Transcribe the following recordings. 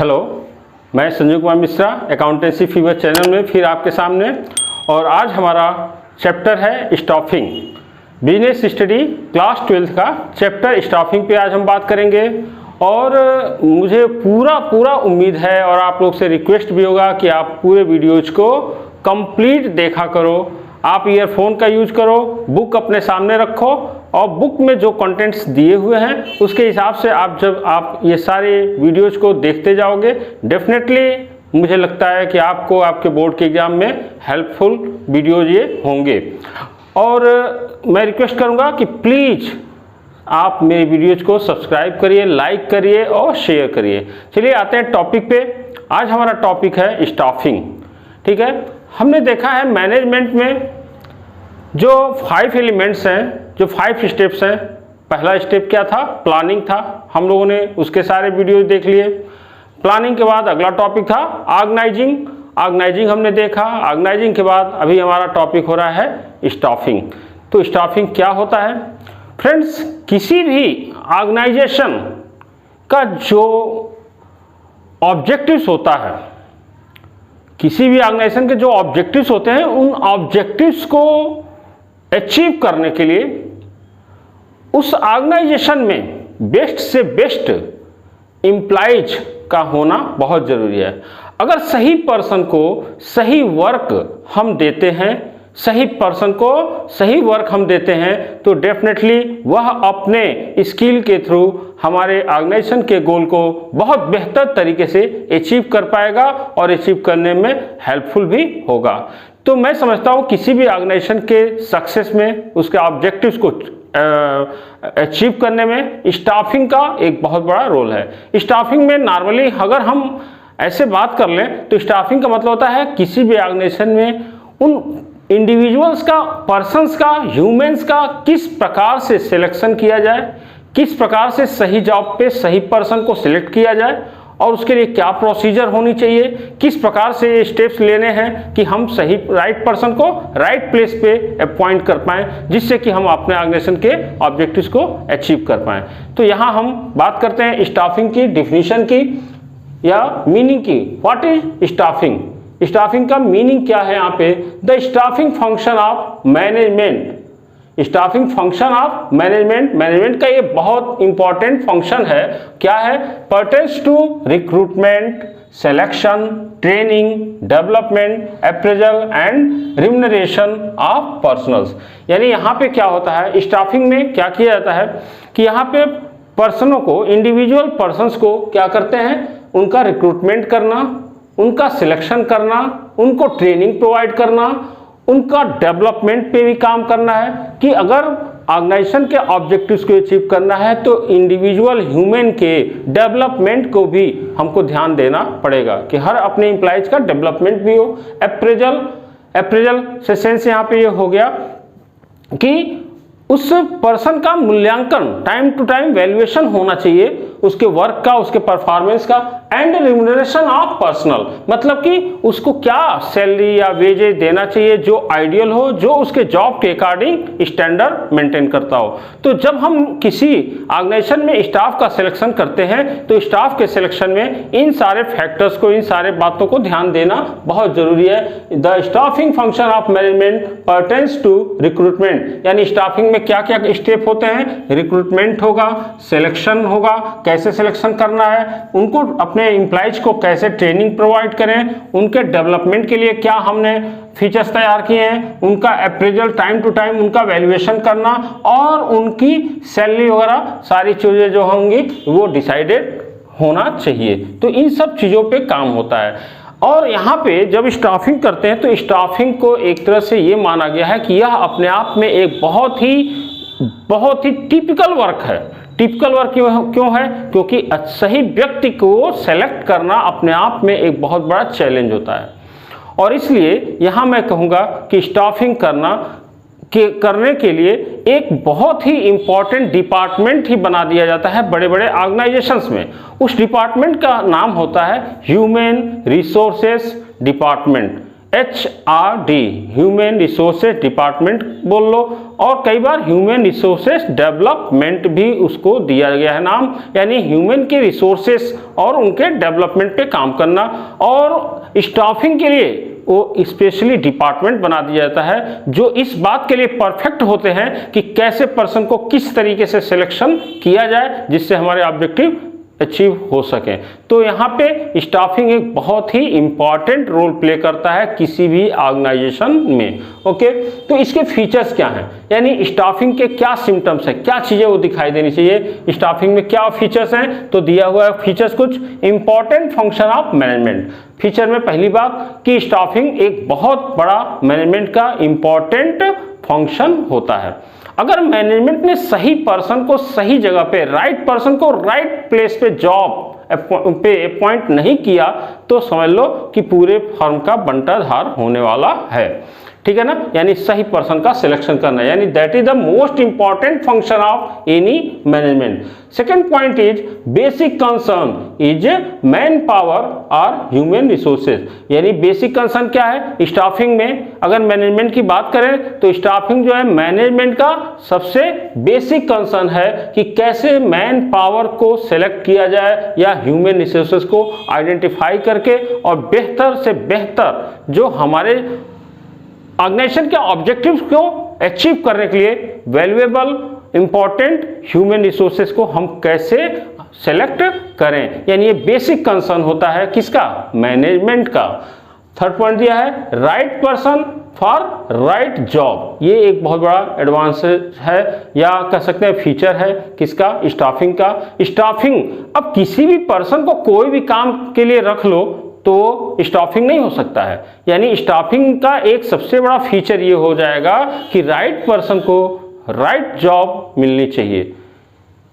Hello, मैं Sanjay Kumar Mishra accountancy fever channel में फिर आपके सामने। और आज हमारा चैप्टर है स्टाफिंग, बिजनेस स्टडी क्लास 12 का चैप्टर स्टाफिंग पे आज हम बात करेंगे। और मुझे पूरा उम्मीद है और आप लोग से रिक्वेस्ट भी होगा कि आप पूरे वीडियोज को कंप्लीट देखा करो। आप ईयरफोन का यूज करो, बुक अपने सामने रखो और बुक में जो कंटेंट्स दिए हुए हैं उसके हिसाब से जब आप ये सारे वीडियोज को देखते जाओगे, डेफिनेटली मुझे लगता है कि आपको आपके बोर्ड के एग्जाम में हेल्पफुल वीडियोज ये होंगे। और मैं रिक्वेस्ट करूंगा कि प्लीज़ आप मेरी वीडियोज को सब्सक्राइब करिए, लाइक करिए और शेयर करिए। चलिए आते हैं टॉपिक पे। आज हमारा टॉपिक है स्टाफिंग। ठीक है, हमने देखा है मैनेजमेंट में जो 5 एलिमेंट्स हैं, जो 5 स्टेप्स हैं। पहला स्टेप क्या था? प्लानिंग था। हम लोगों ने उसके सारे वीडियोज देख लिए। प्लानिंग के बाद अगला टॉपिक था ऑर्गेनाइजिंग। ऑर्गेनाइजिंग हमने देखा। ऑर्गेनाइजिंग के बाद अभी हमारा टॉपिक हो रहा है स्टाफिंग। तो स्टाफिंग क्या होता है फ्रेंड्स? किसी भी ऑर्गेनाइजेशन का जो ऑब्जेक्टिव्स होता है, किसी भी ऑर्गेनाइजेशन के जो ऑब्जेक्टिव्स होते हैं, उन ऑब्जेक्टिव्स को अचीव करने के लिए उस ऑर्गेनाइजेशन में बेस्ट से बेस्ट एम्प्लॉइज का होना बहुत जरूरी है। अगर सही पर्सन को सही वर्क हम देते हैं, सही पर्सन को सही वर्क हम देते हैं, तो डेफिनेटली वह अपने स्किल के थ्रू हमारे ऑर्गेनाइजेशन के गोल को बहुत बेहतर तरीके से अचीव कर पाएगा और अचीव करने में हेल्पफुल भी होगा। तो मैं समझता हूँ किसी भी ऑर्गेनाइजेशन के सक्सेस में, उसके ऑब्जेक्टिव्स को अचीव करने में स्टाफिंग का एक बहुत बड़ा रोल है। स्टाफिंग में नॉर्मली अगर हम ऐसे बात कर लें तो स्टाफिंग का मतलब होता है किसी भी ऑर्गेनाइजेशन में उन इंडिविजुअल्स का, पर्सन्स का, ह्यूमंस का किस प्रकार से सिलेक्शन किया जाए, किस प्रकार से सही जॉब पे सही पर्सन को सिलेक्ट किया जाए और उसके लिए क्या प्रोसीजर होनी चाहिए, किस प्रकार से ये स्टेप्स लेने हैं कि हम सही राइट पर्सन को राइट प्लेस पे अपॉइंट कर पाएं, जिससे कि हम अपने ऑर्गेनाइजेशन के ऑब्जेक्टिव्स को अचीव कर पाएं। तो यहाँ हम बात करते हैं स्टाफिंग की डिफिनीशन की या मीनिंग की। What is staffing? स्टाफिंग का मीनिंग क्या है? यहाँ पे the staffing function of management. Staffing function of management, management का ये बहुत इंपॉर्टेंट फंक्शन है। क्या है? Pertains to recruitment, selection, training, development, appraisal and remuneration of personnels. यानी यहाँ पे क्या होता है, स्टाफिंग में क्या किया जाता है कि यहाँ पे पर्सनों को, इंडिविजुअल पर्सन्स को क्या करते हैं, उनका रिक्रूटमेंट करना, उनका सिलेक्शन करना, उनको ट्रेनिंग प्रोवाइड करना, उनका डेवलपमेंट पे भी काम करना है कि अगर ऑर्गेनाइजेशन के ऑब्जेक्टिव्स को अचीव करना है तो इंडिविजुअल ह्यूमन के डेवलपमेंट को भी हमको ध्यान देना पड़ेगा कि हर अपने एम्प्लॉइज का डेवलपमेंट भी हो। अप्रेजल से सेंस यहाँ पे ये हो गया कि उस पर्सन का मूल्यांकन, टाइम टू टाइम वैल्यूएशन होना चाहिए उसके वर्क का, उसके परफॉर्मेंस का। एंड रिम्यूनरेशन ऑफ पर्सनल, मतलब कि उसको क्या सैलरी या वेजेज देना चाहिए जो आइडियल हो, जो उसके जॉब के अकॉर्डिंग स्टैंडर्ड मेंटेन करता हो। तो जब हम किसी ऑर्गेनाइजेशन में स्टाफ का सिलेक्शन करते हैं तो स्टाफ के सिलेक्शन में इन सारे फैक्टर्स को, इन सारे बातों को ध्यान देना बहुत जरूरी है। The staffing function of management pertains to recruitment, यानी स्टाफिंग में क्या क्या स्टेप होते हैं? रिक्रूटमेंट होगा, सिलेक्शन होगा, कैसे सिलेक्शन करना है, उनको अपने एम्प्लॉइज को कैसे ट्रेनिंग प्रोवाइड करें, उनके डेवलपमेंट के लिए क्या हमने फीचर्स तैयार किए हैं, उनका अप्रेजल टाइम टू टाइम उनका वैल्यूएशन करना और उनकी सैलरी वगैरह सारी चीजें जो होंगी वो डिसाइडेड होना चाहिए। तो इन सब चीजों पे काम होता है। और यहाँ पे जब स्टाफिंग करते हैं तो स्टाफिंग को एक तरह से ये माना गया है कि यह अपने आप में एक बहुत ही टिपिकल वर्क है। टिपिकल वर्क क्यों है? क्योंकि सही व्यक्ति को सेलेक्ट करना अपने आप में एक बहुत बड़ा चैलेंज होता है। और इसलिए यहाँ मैं कहूँगा कि स्टाफिंग करने के लिए एक बहुत ही इंपॉर्टेंट डिपार्टमेंट ही बना दिया जाता है बड़े बड़े ऑर्गेनाइजेशंस में। उस डिपार्टमेंट का नाम होता है human resources department, HRD, human resources department बोल लो। और कई बार ह्यूमन रिसोर्सेस डेवलपमेंट भी उसको दिया गया है नाम, यानी ह्यूमन के रिसोर्सेस और उनके डेवलपमेंट पे काम करना। और स्टाफिंग के लिए वो स्पेशली डिपार्टमेंट बना दिया जाता है जो इस बात के लिए परफेक्ट होते हैं कि कैसे पर्सन को किस तरीके से सिलेक्शन किया जाए जिससे हमारे ऑब्जेक्टिव अचीव हो सके। तो यहाँ पे स्टाफिंग एक बहुत ही इंपॉर्टेंट रोल प्ले करता है किसी भी ऑर्गेनाइजेशन में। ओके, तो इसके फीचर्स क्या हैं, यानी स्टाफिंग के क्या सिम्टम्स हैं, क्या चीज़ें वो दिखाई देनी चाहिए, स्टाफिंग में क्या फीचर्स हैं। तो दिया हुआ है फीचर्स कुछ important function of management. Feature में पहली बात कि स्टाफिंग एक बहुत बड़ा मैनेजमेंट का इंपॉर्टेंट फंक्शन होता है। अगर मैनेजमेंट ने सही पर्सन को सही जगह पे, राइट पर्सन को राइट प्लेस पे जॉब पे अपॉइंट नहीं किया तो समझ लो कि पूरे फर्म का बंटाधार होने वाला है। ठीक है ना, यानी सही पर्सन का सिलेक्शन करना, यानी that is the most important function of any management. Second point is basic concern is man power और ह्यूमन रिसोर्सेज, यानी बेसिक कंसर्न क्या है स्टाफिंग में। अगर मैनेजमेंट की बात करें तो स्टाफिंग जो है मैनेजमेंट का सबसे बेसिक कंसर्न है कि कैसे मैन पावर को सेलेक्ट किया जाए या ह्यूमन रिसोर्सेज को आइडेंटिफाई करके और बेहतर से बेहतर जो हमारे ऑर्गेनाइजेशन के ऑब्जेक्टिव्स को अचीव करने के लिए वैल्यूएबल इंपॉर्टेंट ह्यूमन रिसोर्सेज को हम कैसे सेलेक्ट करें, यानी ये बेसिक कंसर्न होता है किसका, मैनेजमेंट का। थर्ड पॉइंट दिया है right person for right job, ये एक बहुत बड़ा एडवांस है या कह सकते हैं फीचर है किसका, स्टाफिंग का। स्टाफिंग, अब किसी भी पर्सन को कोई भी काम के लिए रख लो तो स्टाफिंग नहीं हो सकता है, यानी स्टाफिंग का एक सबसे बड़ा फीचर ये हो जाएगा कि राइट पर्सन को राइट जॉब मिलनी चाहिए।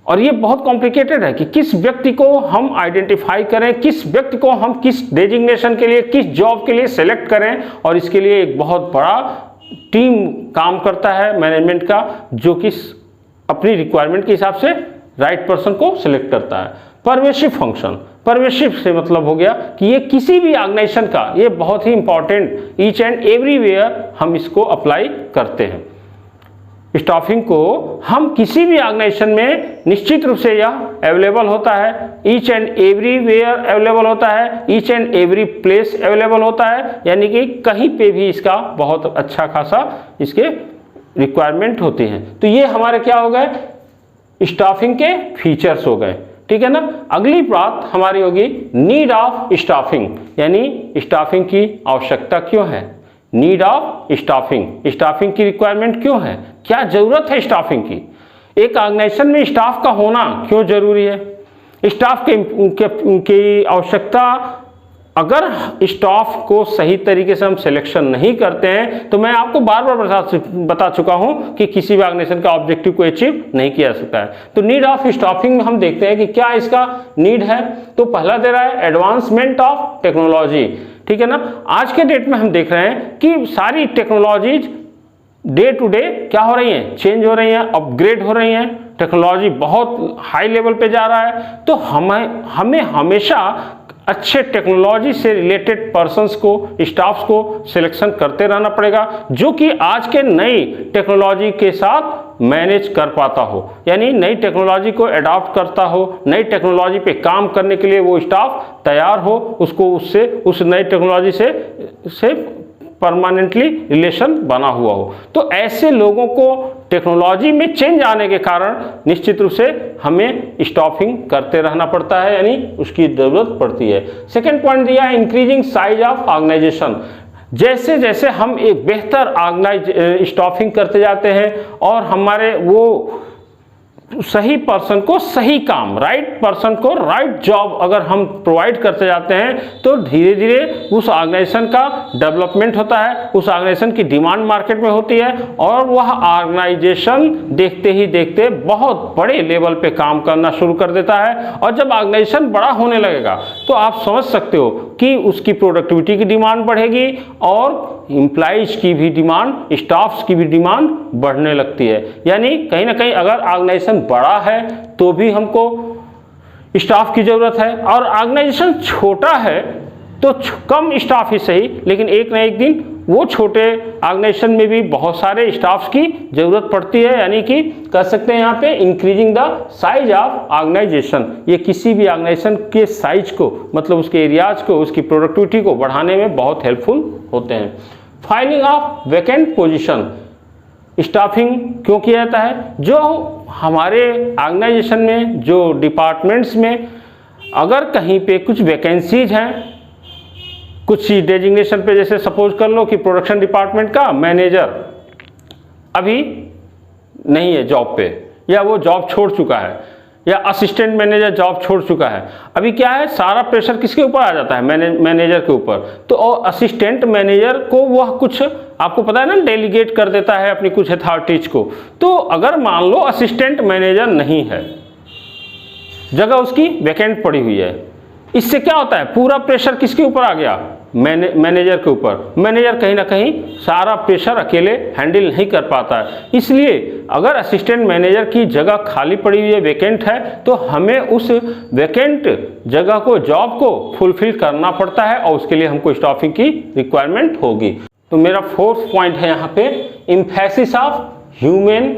और ये बहुत कॉम्प्लिकेटेड है कि किस व्यक्ति को हम आइडेंटिफाई करें, किस व्यक्ति को हम किस डेजिग्नेशन के लिए, किस जॉब के लिए सेलेक्ट करें, और इसके लिए एक बहुत बड़ा टीम काम करता है मैनेजमेंट का जो कि अपनी रिक्वायरमेंट के हिसाब से राइट पर्सन को सिलेक्ट करता है। परवेसिव फंक्शन, परवेसिव से मतलब हो गया कि ये किसी भी ऑर्गेनाइजेशन का ये बहुत ही इंपॉर्टेंट ईच एंड एवरीवेयर हम इसको अप्लाई करते हैं। स्टाफिंग को हम किसी भी ऑर्गेनाइजेशन में निश्चित रूप से यह अवेलेबल होता है, ईच एंड एवरीवेयर अवेलेबल होता है, each and every place available होता है, यानी कि कहीं पे भी इसका बहुत अच्छा खासा इसके रिक्वायरमेंट होती हैं। तो ये हमारे क्या हो गए, स्टाफिंग के फीचर्स हो गए। ठीक है ना, अगली बात हमारी होगी नीड ऑफ स्टाफिंग, यानी स्टाफिंग की आवश्यकता क्यों है, नीड ऑफ स्टाफिंग, स्टाफिंग की रिक्वायरमेंट क्यों है, क्या जरूरत है स्टाफिंग की, एक ऑर्गेनाइजेशन में स्टाफ का होना क्यों जरूरी है, स्टाफ की आवश्यकता। अगर स्टाफ को सही तरीके से हम सिलेक्शन नहीं करते हैं तो मैं आपको बार बार बता चुका हूं कि किसी भी ऑर्गेनाइजेशन का ऑब्जेक्टिव को अचीव नहीं किया जा सकता है। तो नीड ऑफ स्टाफिंग में हम देखते हैं कि क्या इसका नीड है। तो पहला दे रहा है एडवांसमेंट ऑफ टेक्नोलॉजी। ठीक है ना, आज के डेट में हम देख रहे हैं कि सारी टेक्नोलॉजीज डे टू डे क्या हो रही हैं, चेंज हो रही हैं, अपग्रेड हो रही हैं, टेक्नोलॉजी बहुत हाई लेवल पे जा रहा है। तो हमें हमेशा अच्छे टेक्नोलॉजी से रिलेटेड पर्सन्स को, स्टाफ्स को सिलेक्शन करते रहना पड़ेगा जो कि आज के नई टेक्नोलॉजी के साथ मैनेज कर पाता हो, यानी नई टेक्नोलॉजी को अडॉप्ट करता हो, नई टेक्नोलॉजी पे काम करने के लिए वो स्टाफ तैयार हो, उसको उससे उस नई टेक्नोलॉजी से परमानेंटली रिलेशन बना हुआ हो। तो ऐसे लोगों को टेक्नोलॉजी में चेंज आने के कारण निश्चित रूप से हमें स्टाफिंग करते रहना पड़ता है, यानी उसकी जरूरत पड़ती है। सेकेंड पॉइंट दिया है इंक्रीजिंग साइज ऑफ ऑर्गेनाइजेशन। जैसे जैसे हम एक बेहतर स्टाफिंग करते जाते हैं और हमारे वो सही पर्सन को सही काम, राइट पर्सन को राइट जॉब अगर हम प्रोवाइड करते जाते हैं तो धीरे धीरे उस ऑर्गेनाइजेशन का डेवलपमेंट होता है, उस ऑर्गेनाइजेशन की डिमांड मार्केट में होती है और वह ऑर्गेनाइजेशन देखते ही देखते बहुत बड़े लेवल पे काम करना शुरू कर देता है। और जब ऑर्गेनाइजेशन बड़ा होने लगेगा तो आप समझ सकते हो कि उसकी प्रोडक्टिविटी की डिमांड बढ़ेगी और एम्प्लॉइज की भी डिमांड, स्टाफ्स की भी डिमांड बढ़ने लगती है। यानी कहीं ना कहीं अगर ऑर्गेनाइजेशन बड़ा है तो भी हमको स्टाफ की जरूरत है, और ऑर्गेनाइजेशन छोटा है तो कम स्टाफ ही सही लेकिन एक ना एक दिन वो छोटे ऑर्गेनाइजेशन में भी बहुत सारे स्टाफ्स की ज़रूरत पड़ती है, यानी कि कह सकते हैं यहाँ पे increasing the size of organisation. ये किसी भी ऑर्गेनाइजेशन के साइज को, मतलब उसके एरियाज को, उसकी प्रोडक्टिविटी को बढ़ाने में बहुत हेल्पफुल होते हैं। Filing of vacant position, staffing क्यों किया जाता है? जो हमारे ऑर्गेनाइजेशन में, जो डिपार्टमेंट्स में अगर कहीं पे कुछ वैकेंसीज हैं, कुछ डेजिग्नेशन पे, जैसे सपोज कर लो कि प्रोडक्शन डिपार्टमेंट का मैनेजर अभी नहीं है जॉब पे, या वो जॉब छोड़ चुका है, या असिस्टेंट मैनेजर जॉब छोड़ चुका है, अभी क्या है, सारा प्रेशर किसके ऊपर आ जाता है? मैनेजर के ऊपर। तो असिस्टेंट मैनेजर को वह कुछ, आपको पता है ना, डेलीगेट कर देता है अपनी कुछ अथॉरिटीज को। तो अगर मान लो असिस्टेंट मैनेजर नहीं है, जगह उसकी वैकेंट पड़ी हुई है, इससे क्या होता है, पूरा प्रेशर किसके ऊपर आ गया? मैनेजर के ऊपर। मैनेजर कहीं ना कहीं सारा प्रेशर अकेले हैंडल नहीं कर पाता है। इसलिए अगर असिस्टेंट मैनेजर की जगह खाली पड़ी हुई है, वैकेंट है, तो हमें उस वैकेंट जगह को, जॉब को फुलफिल करना पड़ता है, और उसके लिए हमको स्टाफिंग की रिक्वायरमेंट होगी। तो मेरा फोर्थ पॉइंट है यहाँ पे emphasis of human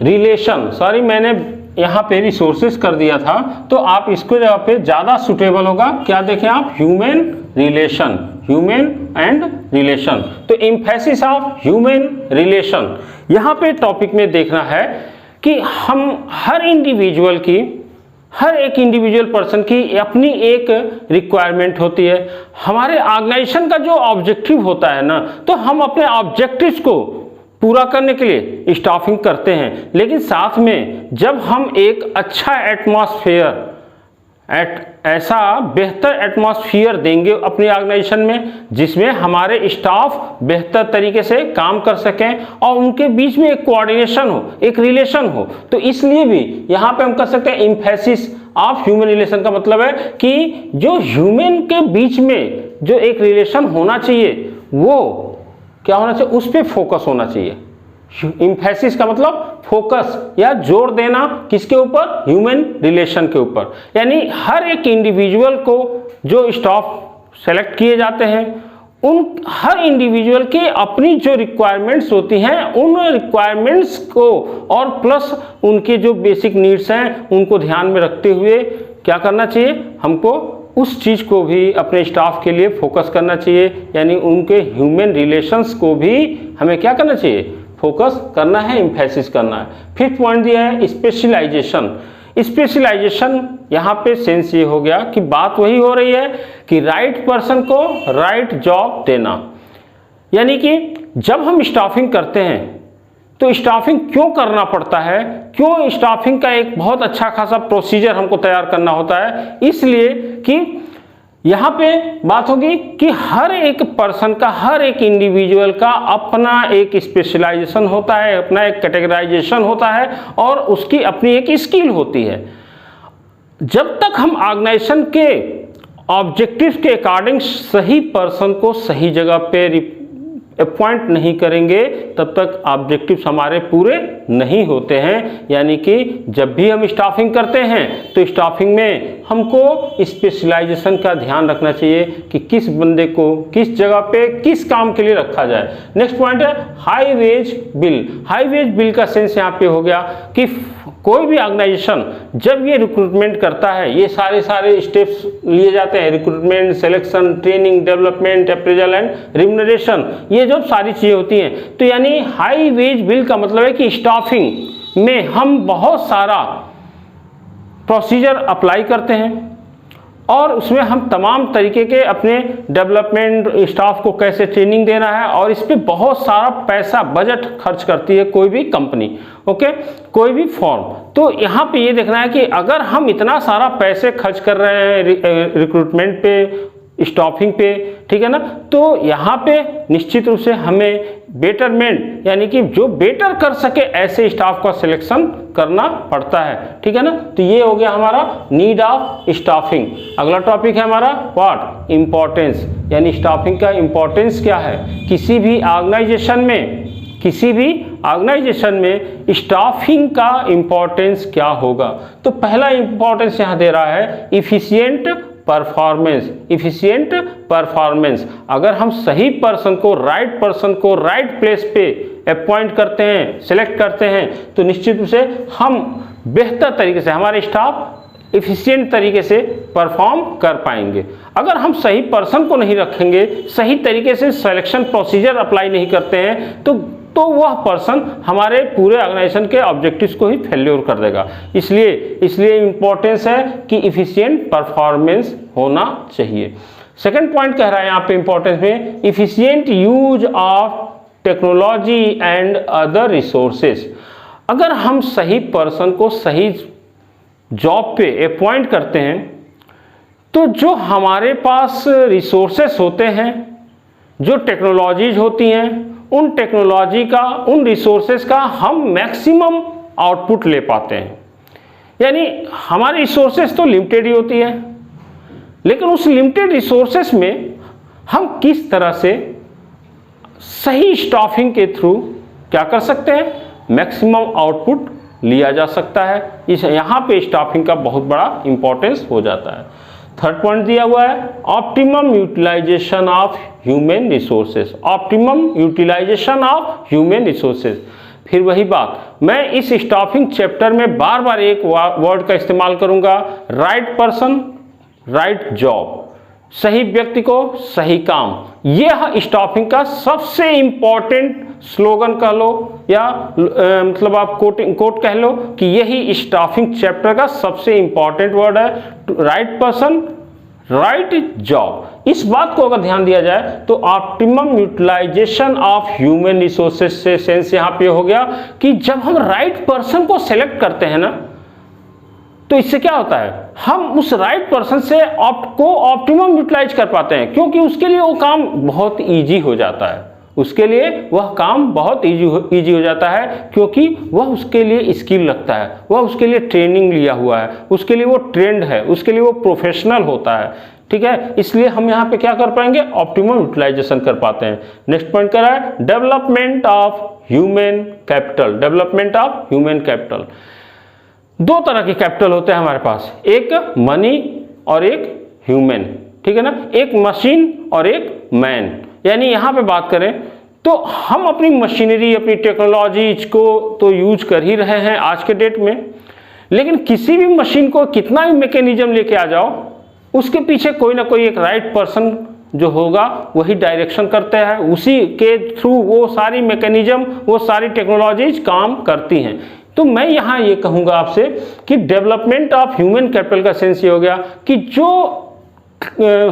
relation. Sorry, मैंने यहाँ पे रिसोर्सेज कर दिया था, तो आप इसको जगह पे ज़्यादा सुटेबल होगा। क्या देखें आप? Human relation, human and relation. तो एम्फेसिस ऑफ ह्यूमन रिलेशन, यहाँ पे टॉपिक में देखना है कि हम हर इंडिविजुअल की, हर एक इंडिविजुअल पर्सन की अपनी एक रिक्वायरमेंट होती है। हमारे ऑर्गेनाइजेशन का जो ऑब्जेक्टिव होता है ना, तो हम अपने ऑब्जेक्टिव्स को पूरा करने के लिए स्टाफिंग करते हैं, लेकिन साथ में जब हम एक अच्छा एटमॉस्फेयर, ऐसा बेहतर एटमॉस्फेयर देंगे अपनी ऑर्गेनाइजेशन में, जिसमें हमारे स्टाफ बेहतर तरीके से काम कर सकें और उनके बीच में एक कोऑर्डिनेशन हो, एक रिलेशन हो, तो इसलिए भी यहाँ पे हम कर सकते हैं एम्फेसिस ऑफ ह्यूमन रिलेशन। का मतलब है कि जो ह्यूमन के बीच में जो एक रिलेशन होना चाहिए, वो क्या होना चाहिए? उस पर फोकस होना चाहिए। एम्फेसिस का मतलब फोकस या जोर देना, किसके ऊपर? ह्यूमन रिलेशन के ऊपर। यानी हर एक इंडिविजुअल को जो स्टाफ सेलेक्ट किए जाते हैं, उन हर इंडिविजुअल की अपनी जो रिक्वायरमेंट्स होती हैं, उन रिक्वायरमेंट्स को और प्लस उनके जो बेसिक नीड्स हैं, उनको ध्यान में रखते हुए क्या करना चाहिए? हमको उस चीज़ को भी अपने स्टाफ के लिए फोकस करना चाहिए, यानी उनके ह्यूमन रिलेशंस को भी हमें क्या करना चाहिए? फोकस करना है, एम्फेसिस करना है। फिफ्थ पॉइंट दिया है स्पेशलाइजेशन। स्पेशलाइजेशन यहाँ पे सेंस ये हो गया कि बात वही हो रही है कि राइट पर्सन को राइट जॉब देना। यानी कि जब हम स्टाफिंग करते हैं तो स्टाफिंग क्यों करना पड़ता है, क्यों स्टाफिंग का एक बहुत अच्छा खासा प्रोसीजर हमको तैयार करना होता है? इसलिए कि यहाँ पे बात होगी कि हर एक पर्सन का, हर एक इंडिविजुअल का अपना एक स्पेशलाइजेशन होता है, अपना एक कैटेगराइजेशन होता है, और उसकी अपनी एक स्किल होती है। जब तक हम ऑर्गेनाइजेशन के ऑब्जेक्टिव के अकॉर्डिंग सही पर्सन को सही जगह पे अपॉइंट नहीं करेंगे, तब तक ऑब्जेक्टिव्स हमारे पूरे नहीं होते हैं। यानी कि जब भी हम स्टाफिंग करते हैं तो स्टाफिंग में हमको स्पेशलाइजेशन का ध्यान रखना चाहिए कि किस बंदे को किस जगह पे किस काम के लिए रखा जाए। नेक्स्ट पॉइंट है high wage bill. High wage bill का सेंस यहाँ पे हो गया कि कोई भी ऑर्गेनाइजेशन जब ये रिक्रूटमेंट करता है, ये सारे स्टेप्स लिए जाते हैं, recruitment, selection, training, development, appraisal and remuneration, ये जो सारी चीज़ें होती हैं, तो यानी हाई वेज बिल का मतलब है कि स्टाफिंग में हम बहुत सारा प्रोसीजर अप्लाई करते हैं और उसमें हम तमाम तरीके के अपने डेवलपमेंट, स्टाफ को कैसे ट्रेनिंग देना है, और इस पर बहुत सारा पैसा, बजट खर्च करती है कोई भी कंपनी, ओके, कोई भी फॉर्म। तो यहाँ पे ये देखना है कि अगर हम इतना सारा पैसे खर्च कर रहे हैं रिक्रूटमेंट पे, स्टाफिंग पे, ठीक है ना, तो यहाँ पे निश्चित रूप से हमें बेटरमेंट, यानी कि जो बेटर कर सके ऐसे स्टाफ का सिलेक्शन करना पड़ता है, ठीक है ना। तो ये हो गया हमारा नीड ऑफ स्टाफिंग। अगला टॉपिक है हमारा व्हाट? इंपॉर्टेंस, यानी स्टाफिंग का इंपॉर्टेंस क्या है किसी भी ऑर्गेनाइजेशन में, किसी भी ऑर्गेनाइजेशन में स्टाफिंग का इंपॉर्टेंस क्या होगा। तो पहला इंपॉर्टेंस यहाँ दे रहा है इफिशिएंट परफॉर्मेंस, इफिशिएंट परफॉर्मेंस। अगर हम सही पर्सन को राइट प्लेस पे अपॉइंट करते हैं, सेलेक्ट करते हैं, तो निश्चित रूप से हम बेहतर तरीके से, हमारे स्टाफ इफिशिएंट तरीके से परफॉर्म कर पाएंगे। अगर हम सही पर्सन को नहीं रखेंगे, सही तरीके से सिलेक्शन प्रोसीजर अप्लाई नहीं करते हैं, तो वह पर्सन हमारे पूरे ऑर्गेनाइजेशन के ऑब्जेक्टिव्स को ही फेल्योर कर देगा। इसलिए इम्पोर्टेंस है कि इफिशिएंट परफॉर्मेंस होना चाहिए। सेकंड पॉइंट कह रहा है यहाँ पे इम्पोर्टेंस में, efficient use of technology and other resources. अगर हम सही पर्सन को सही जॉब पे अपॉइंट करते हैं, तो जो हमारे पास रिसोर्सेस होते हैं, जो टेक्नोलॉजीज होती हैं, उन टेक्नोलॉजी का, उन रिसोर्सेस का हम मैक्सिमम आउटपुट ले पाते हैं। यानी हमारी रिसोर्सेस तो लिमिटेड ही होती है, लेकिन उस लिमिटेड रिसोर्सेस में हम किस तरह से सही स्टाफिंग के थ्रू क्या कर सकते हैं, मैक्सिमम आउटपुट लिया जा सकता है। यहाँ पे स्टाफिंग का बहुत बड़ा इंपॉर्टेंस हो जाता है। थर्ड पॉइंट दिया हुआ है, optimum utilisation of human resources. Optimum utilisation of human resources, फिर वही बात, मैं इस स्टाफिंग चैप्टर में बार बार एक वर्ड का इस्तेमाल करूंगा, राइट पर्सन राइट जॉब। सही व्यक्ति को सही काम, यह स्टाफिंग का सबसे इंपॉर्टेंट स्लोगन कह लो या मतलब आप कोट कह लो कि यही स्टाफिंग चैप्टर का सबसे इंपॉर्टेंट वर्ड है, राइट पर्सन राइट जॉब। इस बात को अगर ध्यान दिया जाए तो optimum utilisation of human resources से सेंस यहाँ पे हो गया कि जब हम राइट पर्सन को सेलेक्ट करते हैं ना, तो इससे क्या होता है, हम उस राइट पर्सन से ऑप्टिमम यूटिलाइज कर पाते हैं, क्योंकि उसके लिए वो काम बहुत ईजी हो जाता है। उसके लिए वह काम बहुत ईजी हो जाता है, क्योंकि वह उसके लिए स्किल रखता है, वह उसके लिए ट्रेनिंग लिया हुआ है, उसके लिए वो ट्रेंड है, उसके लिए वो प्रोफेशनल होता है। ठीक है, इसलिए हम यहाँ पे क्या कर पाएंगे, ऑप्टिमम यूटिलाइजेशन कर पाते हैं। नेक्स्ट पॉइंट क्या है, development of human capital. Development of human capital, दो तरह के कैपिटल होते हैं हमारे पास, एक मनी और एक ह्यूमन। ठीक है ना, एक मशीन और एक मैन। यानी यहाँ पे बात करें तो हम अपनी मशीनरी, अपनी टेक्नोलॉजीज को तो यूज कर ही रहे हैं आज के डेट में, लेकिन किसी भी मशीन को कितना भी मैकेनिज्म लेके आ जाओ, उसके पीछे कोई ना कोई एक राइट पर्सन जो होगा वही डायरेक्शन करते हैं, उसी के थ्रू वो सारी मैकेनिज्म, वो सारी टेक्नोलॉजीज काम करती हैं। तो मैं यहाँ ये कहूँगा आपसे कि डेवलपमेंट ऑफ ह्यूमन कैपिटल का सेंस ये हो गया कि जो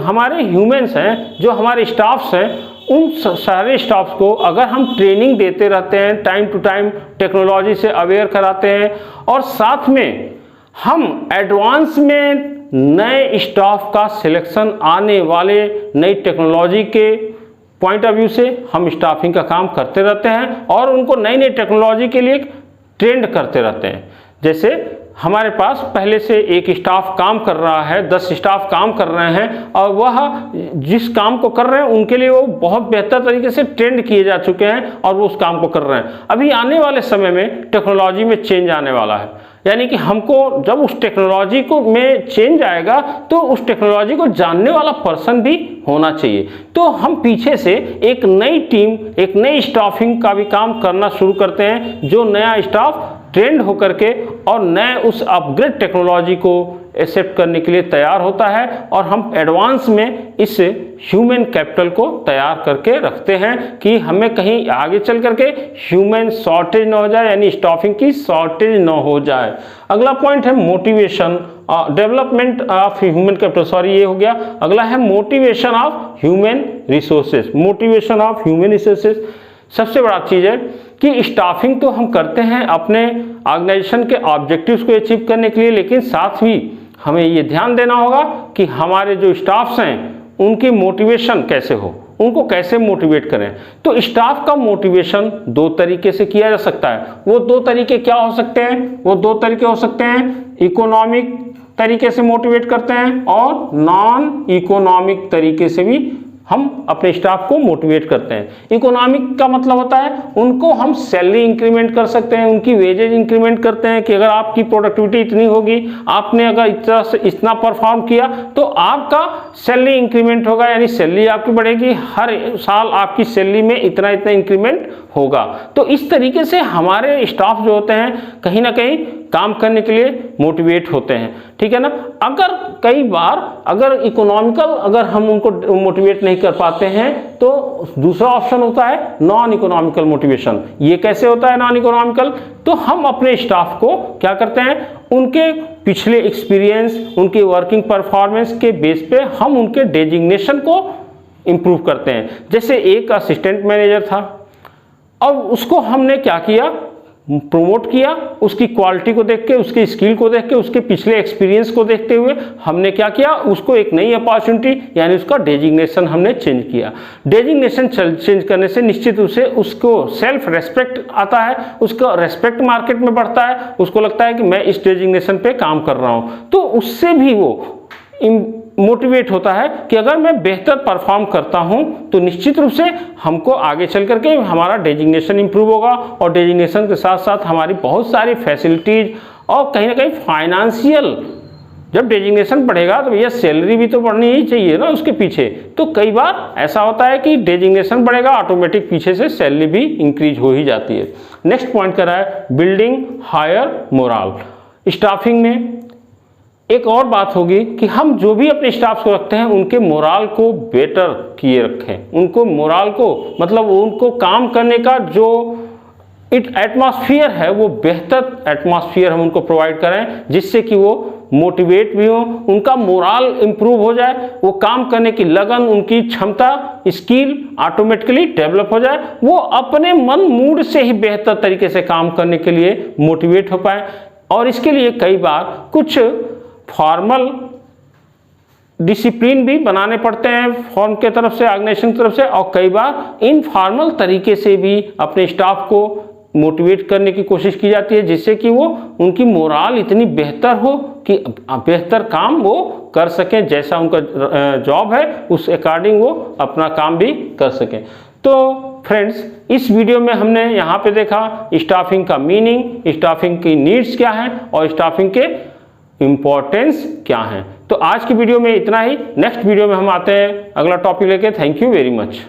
हमारे ह्यूमंस हैं, जो हमारे स्टाफ्स हैं, उन सारे स्टाफ्स को अगर हम ट्रेनिंग देते रहते हैं, टाइम टू टाइम टेक्नोलॉजी से अवेयर कराते हैं, और साथ में हम एडवांस में नए स्टाफ का सिलेक्शन, आने वाले नई टेक्नोलॉजी के पॉइंट ऑफ व्यू से हम स्टाफिंग का काम करते रहते हैं और उनको नई नई टेक्नोलॉजी के लिए ट्रेंड करते रहते हैं। जैसे हमारे पास पहले से एक स्टाफ काम कर रहा है, 10 स्टाफ काम कर रहे हैं, और वह जिस काम को कर रहे हैं उनके लिए वो बहुत बेहतर तरीके से ट्रेंड किए जा चुके हैं और वो उस काम को कर रहे हैं। अभी आने वाले समय में टेक्नोलॉजी में चेंज आने वाला है, यानी कि हमको जब उस टेक्नोलॉजी को में चेंज आएगा तो उस टेक्नोलॉजी को जानने वाला पर्सन भी होना चाहिए। तो हम पीछे से एक नई टीम, एक नई स्टाफिंग का भी काम करना शुरू करते हैं, जो नया स्टाफ ट्रेंड होकर के और नए उस अपग्रेड टेक्नोलॉजी को एक्सेप्ट करने के लिए तैयार होता है, और हम एडवांस में इस ह्यूमन कैपिटल को तैयार करके रखते हैं कि हमें कहीं आगे चल करके ह्यूमन शॉर्टेज ना हो जाए, यानी स्टाफिंग की शॉर्टेज ना हो जाए। अगला पॉइंट है motivation, development of human capital, sorry ये हो गया। अगला है motivation of human resources. Motivation of human resources सबसे बड़ा चीज़ है कि स्टाफिंग तो हम करते हैं अपने ऑर्गेनाइजेशन के ऑब्जेक्टिव्स को अचीव करने के लिए, लेकिन साथ ही हमें ये ध्यान देना होगा कि हमारे जो स्टाफ्स हैं उनकी मोटिवेशन कैसे हो, उनको कैसे मोटिवेट करें। तो स्टाफ का मोटिवेशन दो तरीके से किया जा सकता है। वो दो तरीके क्या हो सकते हैं, वो दो तरीके हो सकते हैं, इकोनॉमिक तरीके से मोटिवेट करते हैं और नॉन इकोनॉमिक तरीके से भी हम अपने स्टाफ को मोटिवेट करते हैं। इकोनॉमिक का मतलब होता है उनको हम सैलरी इंक्रीमेंट कर सकते हैं, उनकी वेजेज इंक्रीमेंट करते हैं कि अगर आपकी प्रोडक्टिविटी इतनी होगी, आपने अगर इतना परफॉर्म किया तो आपका सैलरी इंक्रीमेंट होगा, यानी सैलरी आपकी बढ़ेगी, हर साल आपकी सैलरी में इतना इतना इंक्रीमेंट होगा। तो इस तरीके से हमारे स्टाफ जो होते हैं कहीं ना कहीं काम करने के लिए मोटिवेट होते हैं, ठीक है ना। अगर कई बार अगर इकोनॉमिकल अगर हम उनको मोटिवेट नहीं कर पाते हैं तो दूसरा ऑप्शन होता है नॉन इकोनॉमिकल मोटिवेशन। ये कैसे होता है नॉन इकोनॉमिकल? तो हम अपने स्टाफ को क्या करते हैं, उनके पिछले एक्सपीरियंस, उनके वर्किंग परफॉर्मेंस के बेस पे हम उनके डेजिग्नेशन को इम्प्रूव करते हैं। जैसे एक असिस्टेंट मैनेजर था, अब उसको हमने क्या किया, प्रमोट किया, उसकी क्वालिटी को देख के, उसकी स्किल को देख के, उसके पिछले एक्सपीरियंस को देखते हुए हमने क्या किया, उसको एक नई अपॉर्चुनिटी यानी उसका डेजिग्नेशन हमने चेंज किया। डेजिग्नेशन चेंज करने से निश्चित रूप से उसको सेल्फ रेस्पेक्ट आता है, उसका रेस्पेक्ट मार्केट में बढ़ता है, उसको लगता है कि मैं इस डेजिग्नेशन पे काम कर रहा हूँ, तो उससे भी वो मोटिवेट होता है कि अगर मैं बेहतर परफॉर्म करता हूं तो निश्चित रूप से हमको आगे चल करके हमारा डेजिग्नेशन इंप्रूव होगा, और डेजिग्नेशन के साथ साथ हमारी बहुत सारी फैसिलिटीज और कहीं ना कहीं फाइनेंशियल, जब डेजिग्नेशन बढ़ेगा तो भैया सैलरी भी तो बढ़नी ही चाहिए ना उसके पीछे। तो कई बार ऐसा होता है कि डेजिग्नेशन बढ़ेगा, ऑटोमेटिक पीछे से सैलरी भी इंक्रीज हो ही जाती है। नेक्स्ट पॉइंट कर रहा है बिल्डिंग हायर मोरल। स्टाफिंग में एक और बात होगी कि हम जो भी अपने स्टाफ को रखते हैं उनके मोरल को बेटर किए रखें, उनको मोरल को मतलब उनको काम करने का जो एटमॉस्फेयर है वो बेहतर एटमॉस्फेयर हम उनको प्रोवाइड करें, जिससे कि वो मोटिवेट भी हो, उनका मोरल इंप्रूव हो जाए, वो काम करने की लगन, उनकी क्षमता, स्किल ऑटोमेटिकली डेवलप हो जाए, वो अपने मन मूड से ही बेहतर तरीके से काम करने के लिए मोटिवेट हो पाए। और इसके लिए कई बार कुछ फॉर्मल डिसिप्लिन भी बनाने पड़ते हैं फॉर्म के तरफ से, ऑर्गेनाइजेशन की तरफ से, और कई बार इनफॉर्मल तरीके से भी अपने स्टाफ को मोटिवेट करने की कोशिश की जाती है, जिससे कि वो उनकी मोरल इतनी बेहतर हो कि बेहतर काम वो कर सकें, जैसा उनका जॉब है उस अकॉर्डिंग वो अपना काम भी कर सकें। तो फ्रेंड्स, इस वीडियो में हमने यहाँ पे देखा स्टाफिंग का मीनिंग, स्टाफिंग की नीड्स क्या है और स्टाफिंग के इम्पोर्टेंस क्या है। तो आज की वीडियो में इतना ही। नेक्स्ट वीडियो में हम आते हैं अगला टॉपिक लेके। Thank you very much.